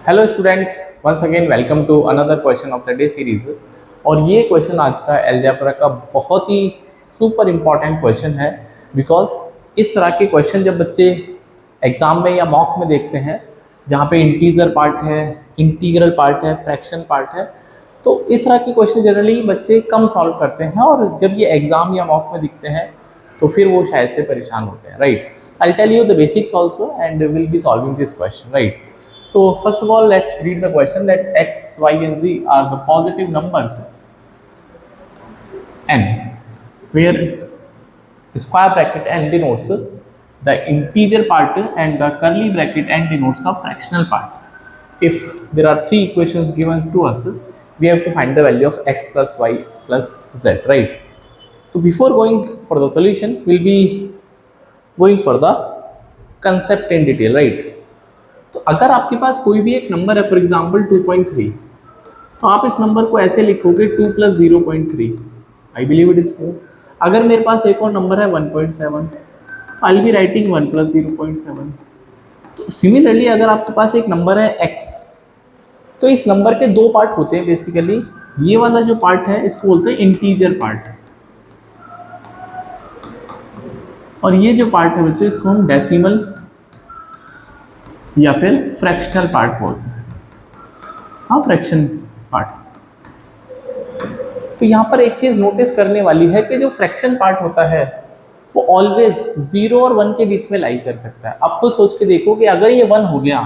Hello students, once again welcome to another question of the day series. और ये question आज का algebra का बहुत ही सुपर इम्पॉर्टेंट क्वेश्चन है। बिकॉज इस तरह के क्वेश्चन जब बच्चे एग्जाम में या मॉक में देखते हैं जहाँ पे इंटीजर पार्ट है, इंटीग्रल पार्ट है, फ्रैक्शन पार्ट है, तो इस तरह के क्वेश्चन जनरली बच्चे कम सॉल्व करते हैं। और जब ये एग्जाम या मॉक में दिखते हैं तो फिर वो शायद से परेशान होते हैं, right. I tell you the basics also and will be solving this question, right. So first of all, let's read the question that x, y, and z are the positive numbers n, where square bracket n denotes the integer part and the curly bracket n denotes the fractional part. If there are three equations given to us, we have to find the value of x plus y plus z, right? So before going for the solution, we'll be going for the concept in detail, right? तो अगर आपके पास कोई भी एक number है, for example 2.3, तो आप इस नंबर को ऐसे लिखोगे 2 + 0.3। आई बिलीव इट इज क्लियर। अगर मेरे पास एक और नंबर है 1.7, तो आई बी राइटिंग 1 + 0.7। तो सिमिलरली अगर आपके पास एक नंबर है x, तो इस नंबर के दो पार्ट होते हैं बेसिकली। ये वाला जो पार्ट है इसको बोलते हैं इंटीजर पार्ट, और ये जो पार्ट है बच्चों इसको हम डेसिमल या फिर फ्रैक्शनल पार्ट बोलते हैं। हाँ, फ्रैक्शन पार्ट। तो यहाँ पर एक चीज़ नोटिस करने वाली है कि जो फ्रैक्शन पार्ट होता है वो ऑलवेज 0 और 1 के बीच में लाई कर सकता है। आप खुद सोच के देखो कि अगर ये 1 हो गया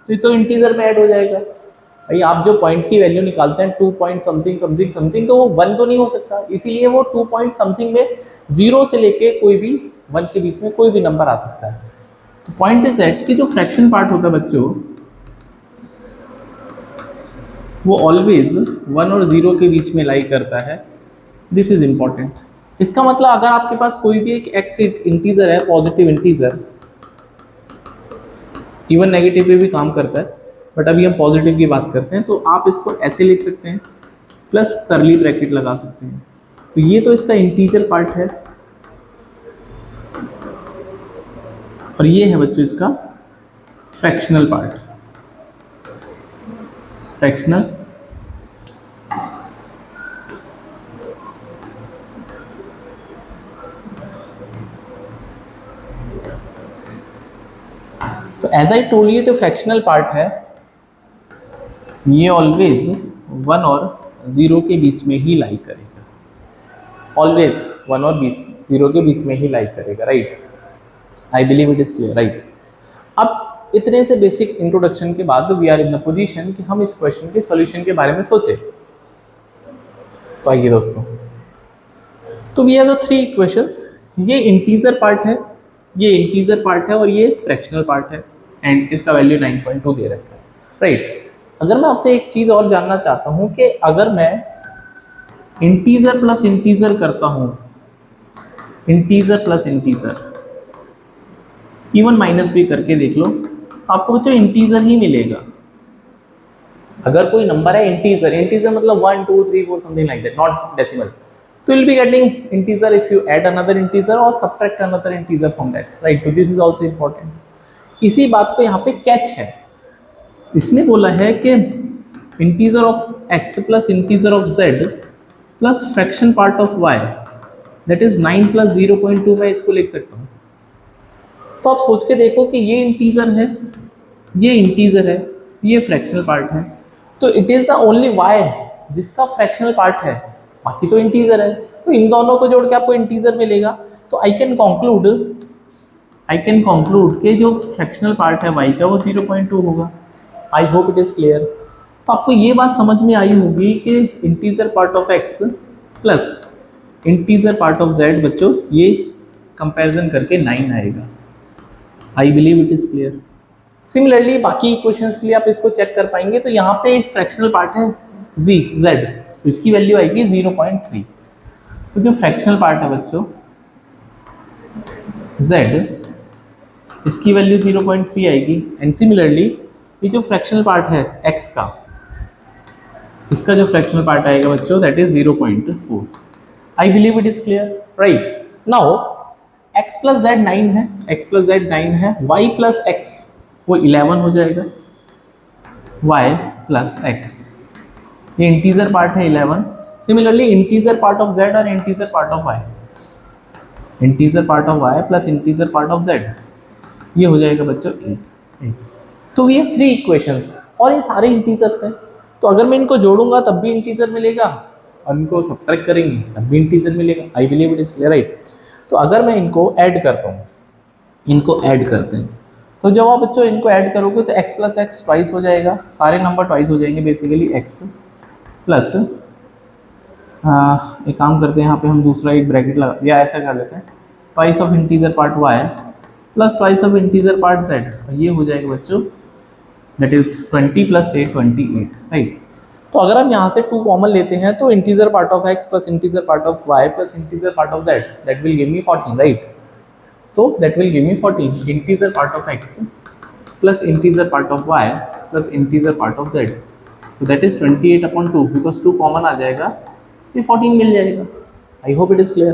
तो ये तो इंटीजर में ऐड हो जाएगा। भाई आप जो पॉइंट की वैल्यू निकालते हैं 2 पॉइंट समथिंग समथिंग समथिंग, तो वो 1 तो नहीं हो सकता, इसीलिए वो 2 पॉइंट समथिंग में 0 से लेके कोई भी 1 के बीच में कोई भी नंबर आ सकता है। तो पॉइंट इज दैट कि जो फ्रैक्शन पार्ट होता है बच्चों वो ऑलवेज 1 और 0 के बीच में लाई करता है। This is important. इसका मतलब अगर आपके पास कोई भी एक एक्स इंटीजर है, पॉजिटिव इंटीजर, इवन नेगेटिव पे भी काम करता है, बट अभी हम पॉजिटिव की बात करते हैं, तो आप इसको ऐसे लिख सकते हैं, प्लस कर्ली ब्रैकेट लगा सकते हैं। तो ये तो इसका इंटीजर पार्ट है, और ये है बच्चों इसका फ्रैक्शनल पार्ट। फ्रैक्शनल तो एज आई टोल्ड, ये जो फ्रैक्शनल पार्ट है ये ऑलवेज 1 और 0 के बीच में ही लाई करेगा। ऑलवेज 1 और 0 के बीच में ही लाई करेगा, right. I believe it is clear, right. अब इतने से बेसिक इंट्रोडक्शन के बाद we are in the position कि हम इस क्वेश्चन के सॉल्यूशन के बारे में सोचें। तो आइए दोस्तों, तो वी हैव द 3 इक्वेशंस। ये इंटीजर पार्ट है, ये इंटीजर पार्ट है, और ये फ्रैक्शनल पार्ट है, एंड इसका वैल्यू 9.2 दे रखा है, राइट। अगर मैं आपसे एक चीज़ और जानना चाहता हूँ कि अगर मैं इंटीजर प्लस इंटीजर करता हूँ, integer plus integer, even minus भी करके देख लो, तो आपको बच्चों इंटीजर ही मिलेगा। अगर कोई नंबर है इंटीजर, इंटीजर मतलब 1 2 3 4 something like that, not decimal, तो will be getting integer if you add another integer और subtract another integer from that, right. तो दिस इज आल्सो इंपॉर्टेंट। इसी बात को यहाँ पे कैच है, इसने बोला है कि integer of x plus integer of z plus fraction part of y, that is 9 + 0.2। मैं इसको लिख सकता हूँ। तो आप सोच के देखो कि ये इंटीजर है, ये इंटीजर है, ये फ्रैक्शनल पार्ट है, तो it is the only y जिसका फ्रैक्शनल पार्ट है, बाकी तो इंटीजर है। तो इन दोनों को जोड़ के आपको इंटीजर मिलेगा। तो आई कैन कंक्लूड कि जो फ्रैक्शनल पार्ट है y का वो 0.2 होगा। आई होप इट इज क्लियर। तो आपको ये बात समझ में आई होगी कि integer part of x plus integer part of z बच्चों ये कंपैरिजन करके 9 आएगा। आई believe it is clear. Similarly बाकी इक्वेशंस के लिए आप इसको चेक कर पाएंगे। तो यहाँ पे फ्रैक्शनल पार्ट है z, तो इसकी वैल्यू आएगी 0.3। तो जो फ्रैक्शनल पार्ट है बच्चों z, इसकी वैल्यू 0.3 आएगी। एंड सिमिलरली ये जो फ्रैक्शनल पार्ट है x का, इसका जो फ्रैक्शनल पार्ट आएगा बच्चों that is 0.4। I believe it is clear, right. Now x plus Z 9 है, x प्लस जेड 9 है, y प्लस x वो 11 हो जाएगा। वाई प्लस एक्स, ये इंटीजर पार्ट है 11। Similarly integer part of z और integer part of y, integer part of y plus integer part of z, ये हो जाएगा बच्चों 8। तो ये 3 इक्वेशंस और ये सारे इंटीजर्स हैं। तो अगर मैं इनको जोड़ूंगा तब भी इंटीजर मिलेगा और इनको सब्ट्रैक्ट करेंगे तब भी इंटीजर मिलेगा। आई believe it is clear, right. तो अगर मैं इनको ऐड करता हूँ, इनको ऐड करते हैं, तो जब आप बच्चों इनको ऐड करोगे तो x प्लस एक्स ट्वाइस हो जाएगा, सारे नंबर ट्वाइस हो जाएंगे बेसिकली। x प्लस एक काम करते हैं, यहाँ पे हम दूसरा एक ब्रैकेट लगा या ऐसा कर लेते हैं, twice of integer part y plus twice of integer part z, ये हो जाएगा बच्चों दैट इज 20 प्लस 8 28, राइट। तो अगर हम यहाँ से 2 कॉमन लेते हैं तो integer part of x plus integer part of y plus integer part of z, that will give me 14, right. तो that will give me 14 integer part of x plus integer part of y plus integer part of z, so that is 28/2, because 2 common आ जाएगा तो 14 मिल जाएगा। I hope it is clear.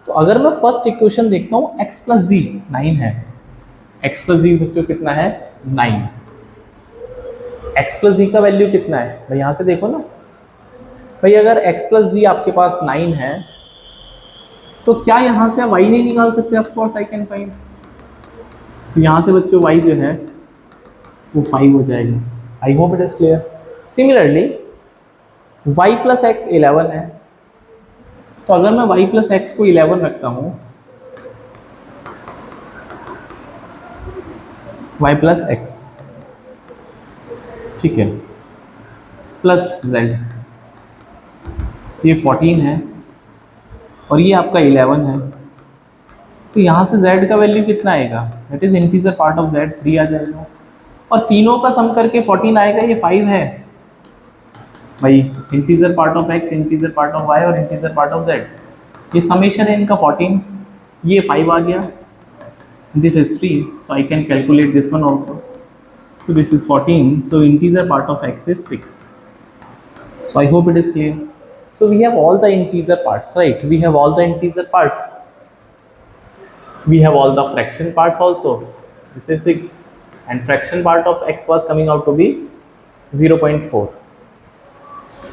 तो अगर मैं first equation देखता हूँ, x प्लस जी 9 है, x प्लस जी बच्चों कितना है 9, x प्लस जी का वैल्यू कितना है भाई, यहाँ से देखो ना भाई, अगर x प्लस जी आपके पास 9 है तो क्या यहाँ से आप y नहीं निकाल सकते? Of course I can find. तो यहाँ से बच्चों y जो है वो 5 हो जाएगा। I hope it is clear. Similarly y plus x 11 है, तो अगर मैं y प्लस एक्स को 11 रखता हूँ, y प्लस एक्स, ठीक है, प्लस z, ये 14 है और ये आपका 11 है, तो यहाँ से z का वैल्यू कितना आएगा? That is integer part of z 3 आ जाएगा, और तीनों का सम करके 14 आएगा, ये 5 है भाई। Integer part of x, integer part of y और इंटीजर पार्ट ऑफ z, ये समेशन है इनका 14, ये 5 आ गया, this is 3, so I can calculate this one also. So this is 14, so integer part of x is 6. So I hope it is clear. So we have all the integer parts, right? We have all the integer parts. We have all the fraction parts also. This is 6, and fraction part of x was coming out to be 0.4.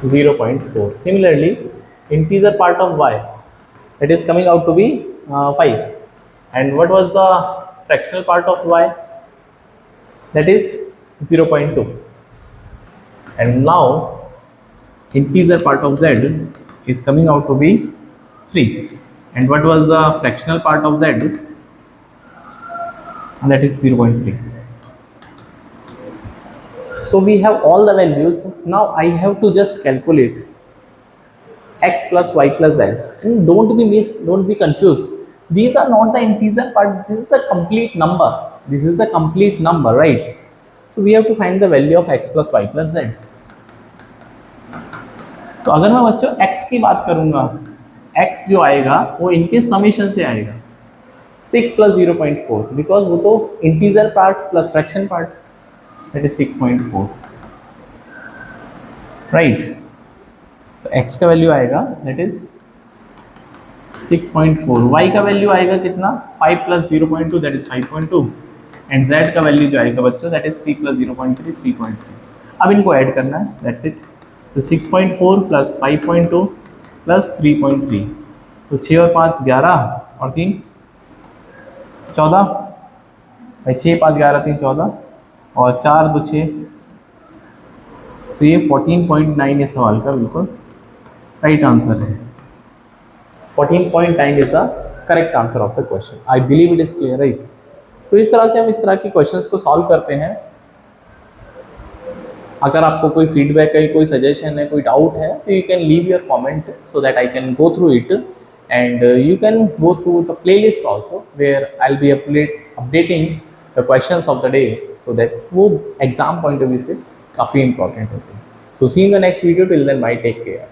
0.4. Similarly, integer part of y, that is coming out to be 5. And what was the fractional part of y? That is 0.2. And now integer part of z is coming out to be 3. And what was the fractional part of z? And that is 0.3. So we have all the values. Now I have to just calculate x plus y plus z. And don't be confused. These are not the integer part. This is a complete number. This is a complete number, right? So we have to find the value of x plus y plus z. तो अगर मैं बच्चों x की बात करूंगा, x जो आएगा वो इनके समेशन से आएगा 6 प्लस 0.4, बिकॉज वो तो integer part plus fraction part, that is 6.4, right. तो x का वैल्यू आएगा दैट इज 6.4, y का वैल्यू आएगा कितना 5 plus 0.2, that is 5.2, and z का वैल्यू जो आएगा बच्चों दैट इज 3 प्लस 0.3 3.3। अब इनको ऐड करना है, दैट्स इट। तो 6.4 प्लस 5.2 प्लस 3.3, तो 6 और 5 11 और 3 14 भाई, 6 5 11 3 14 और 4 2 6, तो ये 14.9 इस सवाल का बिल्कुल राइट आंसर है। 14.9 is the correct answer of the question. I believe it is clear, right. तो इस तरह से हम इस तरह के क्वेश्चंस को सॉल्व करते हैं। अगर आपको कोई फीडबैक है, कोई सजेशन है, कोई डाउट है, तो you can leave your comment so that I can go through it, and you can go through the playlist also where I will be updating the questions of the day, so that वो exam point of view से काफ़ी important होते हैं। So see in the next video, till then bye, take care.